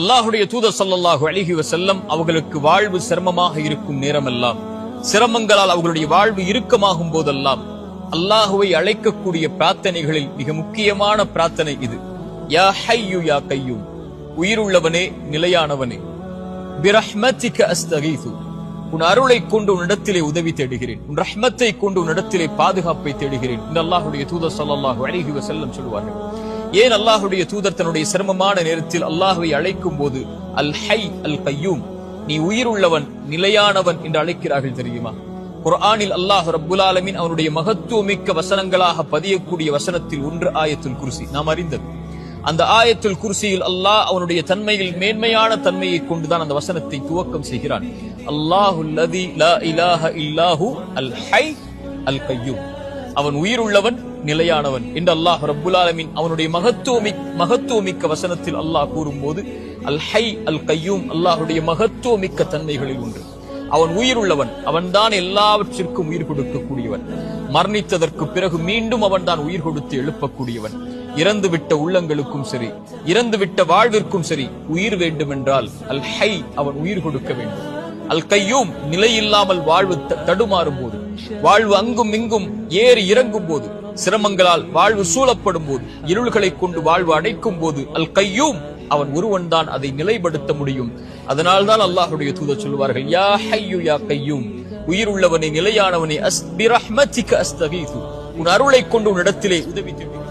அல்லாஹுடைய தூதர் ஸல்லல்லாஹு அலைஹி வஸல்லம் அவர்களுக்கு வாழ்வு சிரமமாக இருக்கும் நேரமெல்லாம், சிரமங்களால் அவர்களுடைய வாழ்வு இறுக்கமாகும் போதெல்லாம் அல்லாஹுவை அழைக்கக்கூடிய பிரார்த்தனைகளில் மிக முக்கியமான பிரார்த்தனை இது. யா ஹய்யு யா கய்யூம், உயிருள்ளவனே நிலையானவனே, பிரஹ்மதிக அஸ்தகீது, உன் அருளை கொண்டு உன்னிடத்திலே உதவி தேடுகிறேன், உன் ரஹ்மத்தை கொண்டு உன்னிடத்திலே பாதுகாப்பை தேடுகிறேன் என்று அல்லாஹுடைய தூதர் ஸல்லல்லாஹு அலைஹி வஸல்லம் சொல்வார்கள். ஏன் அல்லாஹுடைய தூதர் தன்னுடைய சிரமமான நேரத்தில் அல்லாஹுவை அழைக்கும் போது அல் ஹை அல் கய்யூம், நீ உயிருள்ளவன் நிலையானவன் என்று அழைக்கிறார்கள் தெரியுமா? குர்ஆனில் அல்லாஹ் ரப்புல் ஆலமீன் அவனுடைய மகத்துவமிக்க வசனங்களாக பதியக்கூடிய வசனத்தில் ஒன்று ஆயத்துல் குர்சி. நாம் அறிந்தது. அந்த ஆயத்துல் குர்சியில் அல்லாஹ் அவனுடைய தன்மையில் மேன்மையான தன்மையை கொண்டுதான் அந்த வசனத்தை துவக்கம் செய்கிறான். அல்லாஹுல் லதி லா இலாஹ இல்லாஹு அல் ஹை அல் கய்யூம், அவன் உயிருள்ளவன் நிலையானவன் என்று அல்லாஹ் ரப்புல் ஆலமீன் அவனுடைய மகத்துவமிக்க வசனத்தில் அல்லாஹ் கூறும்போது அல் ஹை அல் கய்யூம் அல்லாஹுடைய மகத்துவமிக்க தன்மைகளில் ஒன்று. அவன் உயிருள்ளவன், அவன்தான் எல்லாவற்றிற்கும் உயிர் கொடுக்கக்கூடியவன். மரணித்ததற்கு பிறகு மீண்டும் அவன் தான் உயிர் கொடுத்து எழுப்பக்கூடியவன். இறந்துவிட்ட உள்ளங்களுக்கும் சரி, இறந்துவிட்ட வாழ்விற்கும் சரி, உயிர் வேண்டுமென்றால் அல் ஹை அவன் உயிர் கொடுக்க வேண்டும். அல் கய்யூம் நிலையில்லாமல் வாழ்வு தடுமாறும் போது, வாழ்வு அங்கும் இங்கும் ஏறி இறங்கும் போது, சிரமங்களால் வாழ்வு சூழப்படும் போது, இருள்களை கொண்டு வாழ்வு அடைக்கும் போது அல் கய்யூம் அவன் ஒருவன் தான் அதை நிலைப்படுத்த முடியும். அதனால்தான் அல்லாஹுடைய தூதர் சொல்வார்கள், யா ஹய்யு யா கய்யூம், உயிருள்ளவனே நிலையானவனே, பிரஹ்மதிக அஸ்தகீது, உன் அருளை கொண்டு உன்னிடத்திலே உதவி தேடுகிறேன்.